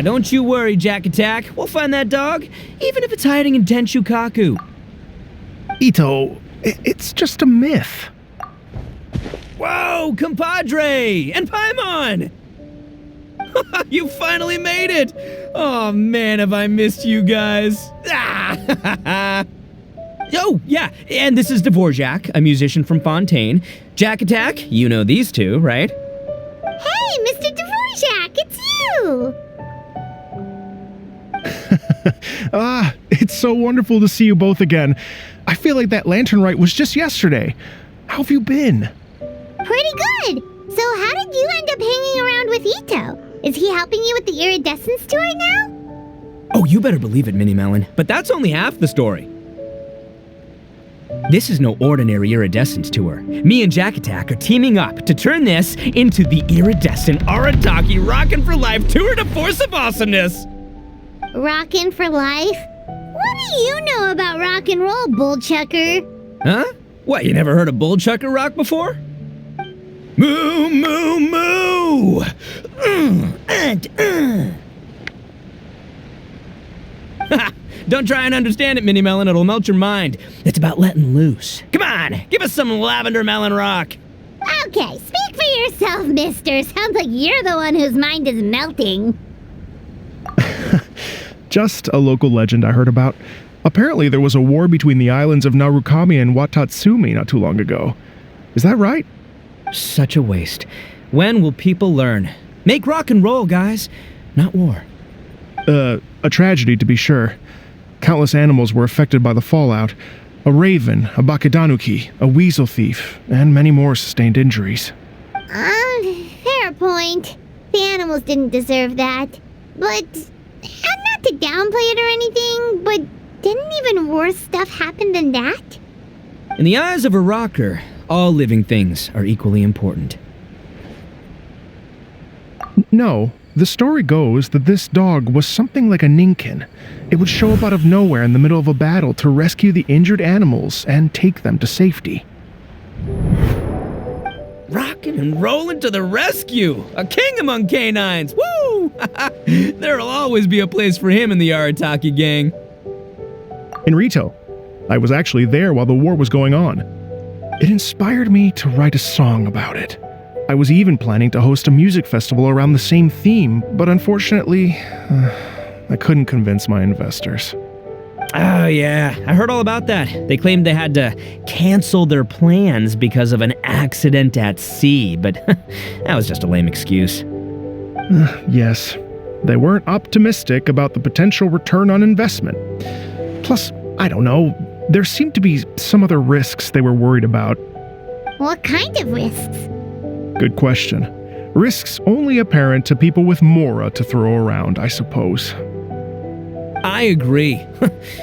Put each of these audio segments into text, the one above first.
Ah, don't you worry, Jack Attack. We'll find that dog, even if it's hiding in Tenshukaku. Itto, it's just a myth. Whoa, compadre! And Paimon! You finally made it! Oh man, have I missed you guys. Ah! Oh, yeah, and this is Dvorak, a musician from Fontaine. Jack Attack, you know these two, right? Hey, Mr. Dvorak, it's you! It's so wonderful to see you both again. I feel like that lantern rite was just yesterday. How have you been? Pretty good. So how did you end up hanging around with Itto? Is he helping you with the iridescence tour now? Oh, you better believe it, Minnie Melon. But that's only half the story. This is no ordinary iridescence tour. Me and Jack Attack are teaming up to turn this into the iridescent Arataki Rockin' for Life Tour de Force of Awesomeness. Rockin' for life? What do you know about rock and roll, bullchucker? Huh? What, you never heard a bullchucker rock before? Moo, moo, moo! Don't try and understand it, Minnie Melon. It'll melt your mind. It's about letting loose. Come on, give us some lavender melon rock. Okay, speak for yourself, mister. Sounds like you're the one whose mind is melting. Just a local legend I heard about. Apparently there was a war between the islands of Narukami and Watatsumi not too long ago. Is that right? Such a waste. When will people learn? Make rock and roll, guys, not war. A tragedy to be sure. Countless animals were affected by the fallout. A raven, a bakedanuki, a weasel thief, and many more sustained injuries. Fair point. The animals didn't deserve that. But, and not to downplay it or anything, but didn't even worse stuff happen than that? In the eyes of a rocker, all living things are equally important. No, the story goes that this dog was something like a ninkin. It would show up out of nowhere in the middle of a battle to rescue the injured animals and take them to safety. Rockin' and rollin' to the rescue! A king among canines! Woo! There'll always be a place for him in the Arataki gang. In Rito, I was actually there while the war was going on. It inspired me to write a song about it. I was even planning to host a music festival around the same theme, but unfortunately, I couldn't convince my investors. Oh yeah, I heard all about that. They claimed they had to cancel their plans because of an accident at sea, but that was just a lame excuse. Yes, they weren't optimistic about the potential return on investment. Plus, I don't know, there seemed to be some other risks they were worried about. What kind of risks? Good question. Risks only apparent to people with Mora to throw around, I suppose. I agree.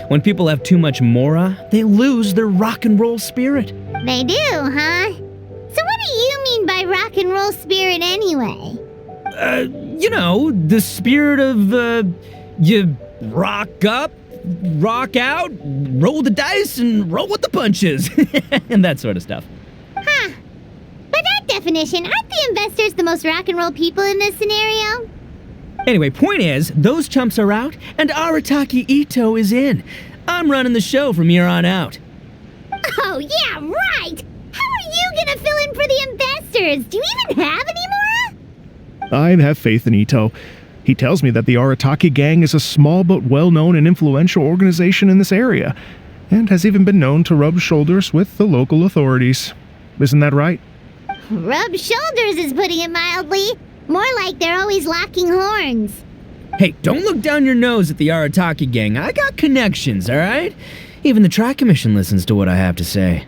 When people have too much Mora, they lose their rock and roll spirit. They do, huh? So what do you mean by rock and roll spirit anyway? You know, the spirit of, you rock up, rock out, roll the dice, and roll with the punches. And that sort of stuff. Huh. By that definition, aren't the investors the most rock and roll people in this scenario? Anyway, point is, those chumps are out, and Arataki Itto is in. I'm running the show from here on out. Oh, yeah, right! How are you gonna fill in for the investors? Do you even have any more? I have faith in Itto. He tells me that the Arataki gang is a small but well-known and influential organization in this area, and has even been known to rub shoulders with the local authorities. Isn't that right? Rub shoulders is putting it mildly. More like they're always locking horns. Hey, don't look down your nose at the Arataki gang. I got connections, all right? Even the Tri-Commission listens to what I have to say.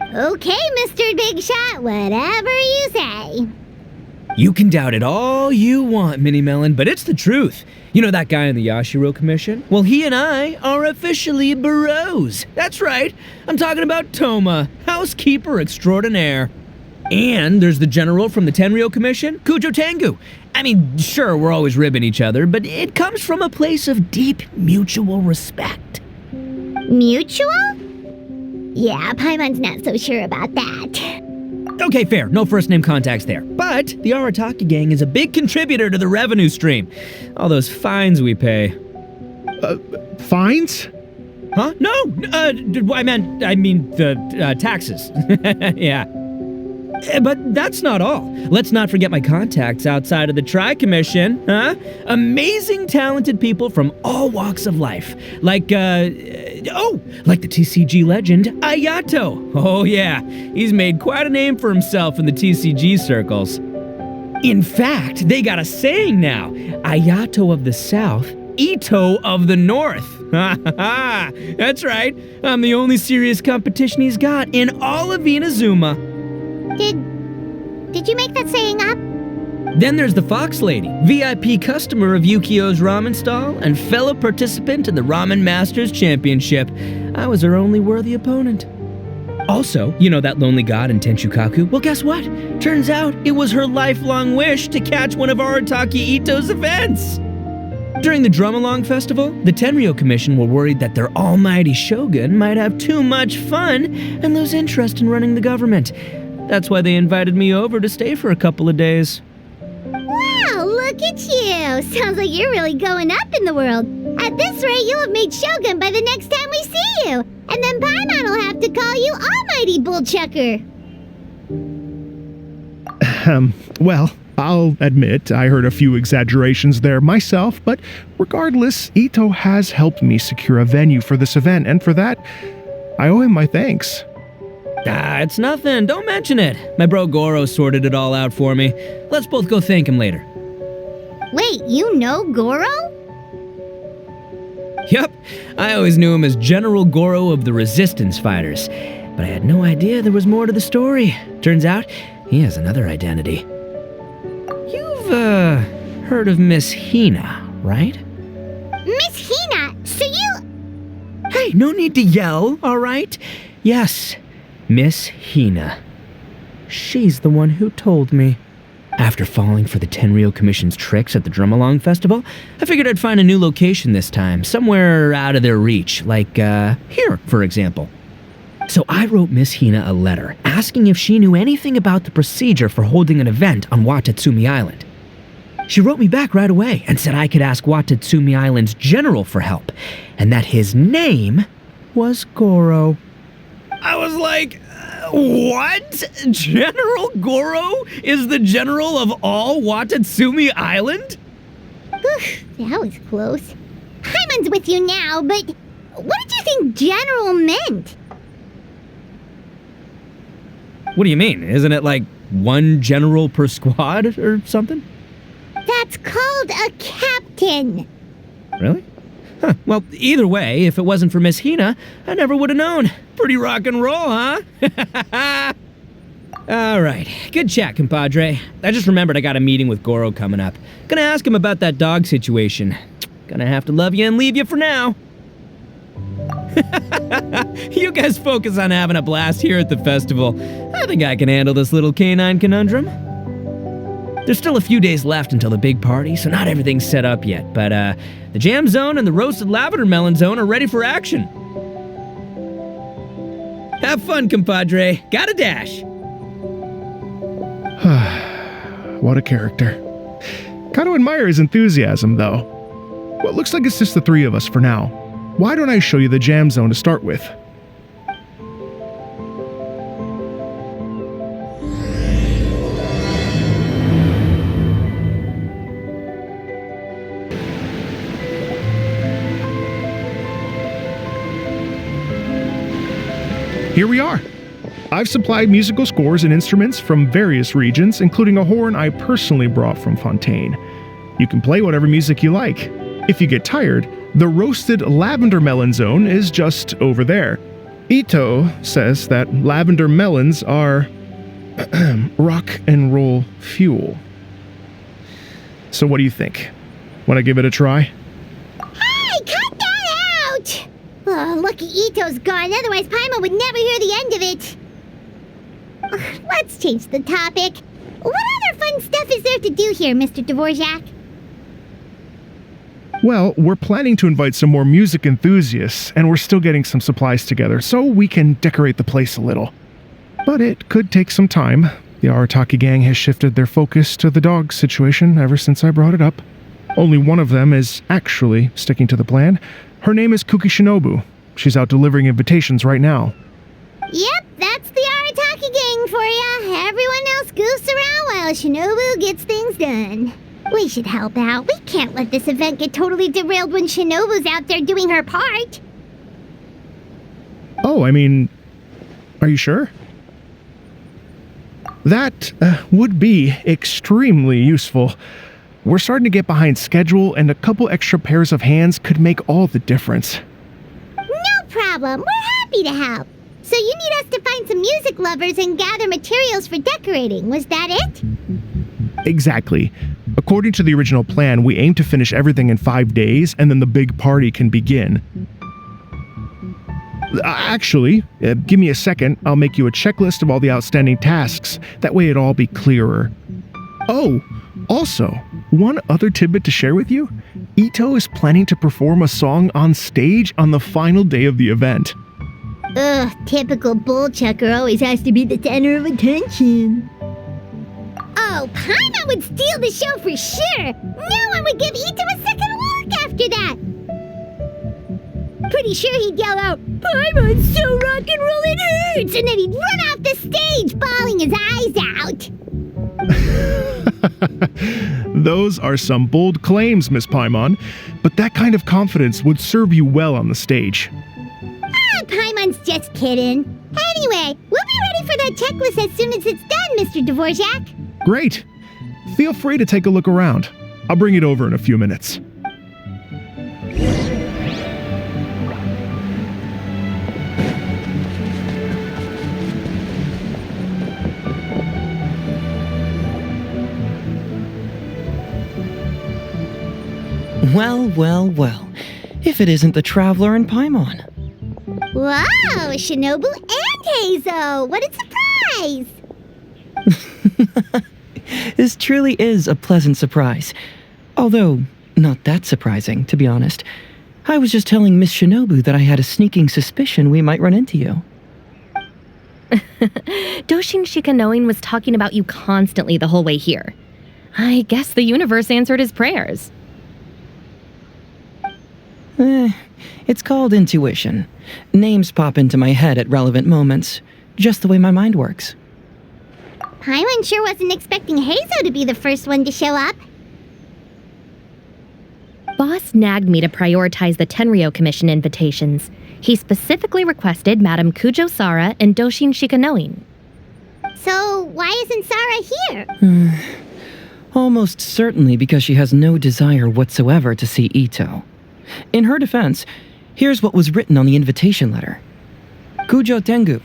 Okay, Mr. Big Shot, whatever you say. You can doubt it all you want, Minnie Melon, but it's the truth. You know that guy in the Yashiro Commission? Well, he and I are officially bros. That's right. I'm talking about Toma, housekeeper extraordinaire. And there's the general from the Tenryo Commission, Kujo Tengu. I mean, sure, we're always ribbing each other, but it comes from a place of deep mutual respect. Mutual? Yeah, Paimon's not so sure about that. Okay, fair. No first-name contacts there. But the Arataki gang is a big contributor to the revenue stream. All those fines we pay. Fines? Huh? No! I mean the taxes. Yeah. But that's not all. Let's not forget my contacts outside of the Tri-Commission, huh? Amazing, talented people from all walks of life. Like the TCG legend, Ayato. Oh yeah, he's made quite a name for himself in the TCG circles. In fact, they got a saying now. Ayato of the South, Itto of the North. Ha ha ha! That's right. I'm the only serious competition he's got in all of Inazuma. Did you make that saying up? Then there's the Fox Lady, VIP customer of Yukio's ramen stall and fellow participant in the Ramen Masters Championship. I was her only worthy opponent. Also, you know that lonely god in Tenchukaku? Well, guess what? Turns out it was her lifelong wish to catch one of Arataki Itto's events. During the Drum-Along Festival, the Tenryo Commission were worried that their almighty shogun might have too much fun and lose interest in running the government. That's why they invited me over to stay for a couple of days. Wow, look at you! Sounds like you're really going up in the world. At this rate, you'll have made Shogun by the next time we see you. And then Paimon will have to call you Almighty Bullchucker. Well, I'll admit I heard a few exaggerations there myself, but regardless, Itto has helped me secure a venue for this event, and for that, I owe him my thanks. It's nothing. Don't mention it. My bro Goro sorted it all out for me. Let's both go thank him later. Wait, you know Goro? Yep. I always knew him as General Goro of the Resistance Fighters. But I had no idea there was more to the story. Turns out, he has another identity. You've, heard of Miss Hina, right? Miss Hina? So you... Hey, no need to yell, all right? Yes, Miss Hina. She's the one who told me. After falling for the Tenryo Commission's tricks at the Drum-Along Festival, I figured I'd find a new location this time, somewhere out of their reach, like, here, for example. So I wrote Miss Hina a letter, asking if she knew anything about the procedure for holding an event on Watatsumi Island. She wrote me back right away and said I could ask Watatsumi Island's general for help, and that his name was Goro. I was like, what? General Goro is the general of all Watatsumi Island? That was close. Paimon's with you now, but what did you think general meant? What do you mean? Isn't it like one general per squad or something? That's called a captain. Really? Huh. Well, either way, if it wasn't for Miss Hina, I never would have known. Pretty rock and roll, huh? All right. Good chat, compadre. I just remembered I got a meeting with Goro coming up. Gonna ask him about that dog situation. Gonna have to love you and leave you for now. You guys focus on having a blast here at the festival. I think I can handle this little canine conundrum. There's still a few days left until the big party, so not everything's set up yet, but the jam zone and the roasted lavender melon zone are ready for action. Have fun, compadre. Gotta dash. What a character. Gotta admire his enthusiasm, though. Well, it looks like it's just the three of us for now. Why don't I show you the jam zone to start with? Here we are. I've supplied musical scores and instruments from various regions, including a horn I personally brought from Fontaine. You can play whatever music you like. If you get tired, the roasted lavender melon zone is just over there. Itto says that lavender melons are rock and roll fuel. So what do you think? Want to give it a try? Hey, cut that out! Oh, lucky Itto's gone, otherwise Paimon would never hear the end of it. Let's change the topic. What other fun stuff is there to do here, Mr. Dvorak? Well, we're planning to invite some more music enthusiasts, and we're still getting some supplies together, so we can decorate the place a little. But it could take some time. The Arataki gang has shifted their focus to the dog situation ever since I brought it up. Only one of them is actually sticking to the plan. Her name is Kuki Shinobu. She's out delivering invitations right now. Yep, that's the Arataki gang for ya. Everyone else goofs around while Shinobu gets things done. We should help out. We can't let this event get totally derailed when Shinobu's out there doing her part. Oh, I mean, are you sure? That would be extremely useful. We're starting to get behind schedule, and a couple extra pairs of hands could make all the difference. No problem. We're happy to help. So you need us to find some music lovers and gather materials for decorating. Was that it? Exactly. According to the original plan, we aim to finish everything in 5 days, and then the big party can begin. Actually, give me a second. I'll make you a checklist of all the outstanding tasks. That way it'll all be clearer. Oh, also, one other tidbit to share with you. Itto is planning to perform a song on stage on the final day of the event. Ugh, typical bullchucker always has to be the center of attention. Oh, Paimon would steal the show for sure! No one would give Itto a second look after that! Pretty sure he'd yell out, "Paimon's so rock and roll it hurts!" And then he'd run off the stage, bawling his eyes out. Those are some bold claims, Miss Paimon, but that kind of confidence would serve you well on the stage. Paimon's just kidding. Anyway, we'll be ready for that checklist as soon as it's done, Mr. Dvorak. Great! Feel free to take a look around. I'll bring it over in a few minutes. Well, well, well. If it isn't the Traveler and Paimon. Wow, Shinobu and Heizo! What a surprise! This truly is a pleasant surprise. Although, not that surprising, to be honest. I was just telling Miss Shinobu that I had a sneaking suspicion we might run into you. Doshin Shikanoin was talking about you constantly the whole way here. I guess the universe answered his prayers. It's called intuition. Names pop into my head at relevant moments, just the way my mind works. Paimon sure wasn't expecting Heizo to be the first one to show up. Boss nagged me to prioritize the Tenryo Commission invitations. He specifically requested Madame Kujo Sara and Doshin Shikanoin. So, why isn't Sara here? Almost certainly because she has no desire whatsoever to see Itto. In her defense, here's what was written on the invitation letter. Kujo Tengu,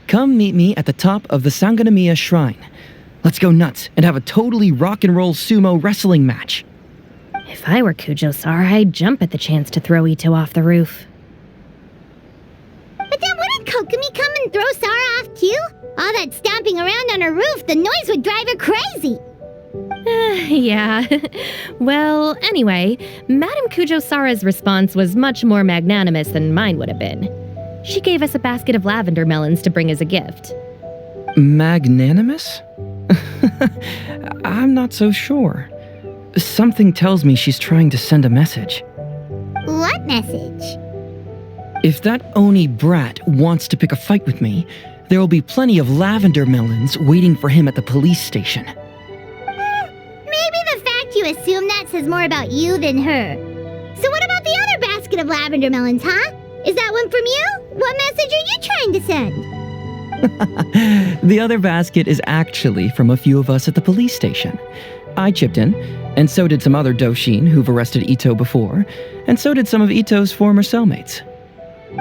come meet me at the top of the Sanganamiya Shrine. Let's go nuts and have a totally rock and roll sumo wrestling match. If I were Kujo Sara, I'd jump at the chance to throw Itto off the roof. But then wouldn't Kokomi come and throw Sara off too? All that stomping around on her roof, the noise would drive her crazy. Yeah. Well, anyway, Madame Kujo Sara's response was much more magnanimous than mine would have been. She gave us a basket of lavender melons to bring as a gift. Magnanimous? I'm not so sure. Something tells me she's trying to send a message. What message? If that Oni brat wants to pick a fight with me, there will be plenty of lavender melons waiting for him at the police station. Maybe the fact you assume that says more about you than her. So what about the other basket of lavender melons, huh? Is that one from you? What message are you trying to send? The other basket is actually from a few of us at the police station. I chipped in, and so did some other Doshin who've arrested Itto before, and so did some of Itto's former cellmates.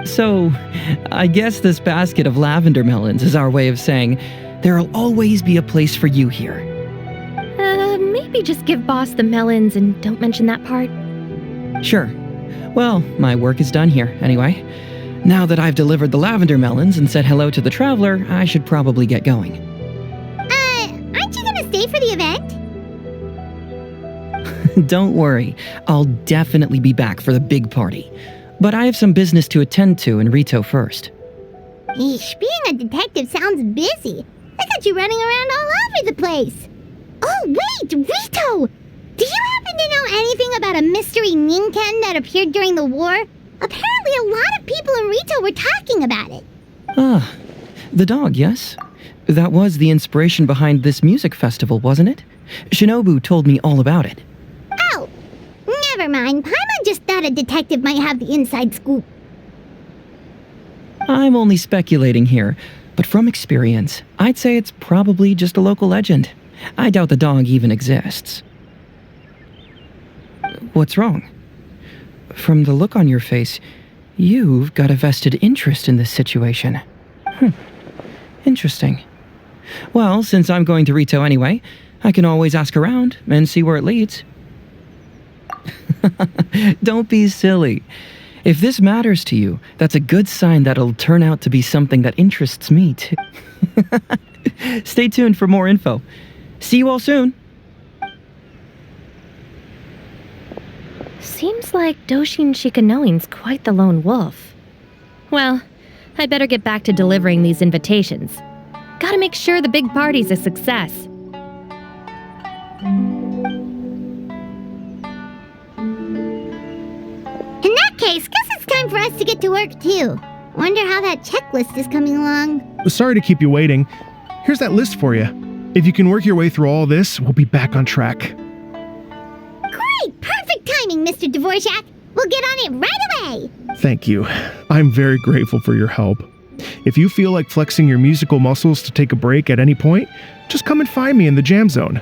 So, I guess this basket of lavender melons is our way of saying, there'll always be a place for you here. Maybe just give Boss the melons and don't mention that part. Sure. Well, my work is done here, anyway. Now that I've delivered the lavender melons and said hello to the Traveler, I should probably get going. Aren't you gonna stay for the event? Don't worry, I'll definitely be back for the big party. But I have some business to attend to in Rito first. Eesh, being a detective sounds busy. I got you running around all over the place. Oh, wait, Rito! Do you happen to know anything about a mystery Ninken that appeared during the war? Apparently a lot of people in Rito were talking about it. Ah, the dog, yes? That was the inspiration behind this music festival, wasn't it? Shinobu told me all about it. Oh, never mind. Paimon just thought a detective might have the inside scoop. I'm only speculating here, but from experience, I'd say it's probably just a local legend. I doubt the dog even exists. What's wrong? From the look on your face, you've got a vested interest in this situation. Interesting. Well, since I'm going to Rito anyway, I can always ask around and see where it leads. Don't be silly. If this matters to you, that's a good sign that it'll turn out to be something that interests me too. Stay tuned for more info. See you all soon. Seems like Doshin Shikanoin's quite the lone wolf. Well, I'd better get back to delivering these invitations. Gotta make sure the big party's a success. In that case, guess it's time for us to get to work too. Wonder how that checklist is coming along. Sorry to keep you waiting. Here's that list for you. If you can work your way through all this, we'll be back on track. Great! Perfect timing, Mr. Dvorak. We'll get on it right away. Thank you. I'm very grateful for your help. If you feel like flexing your musical muscles to take a break at any point, just come and find me in the jam zone.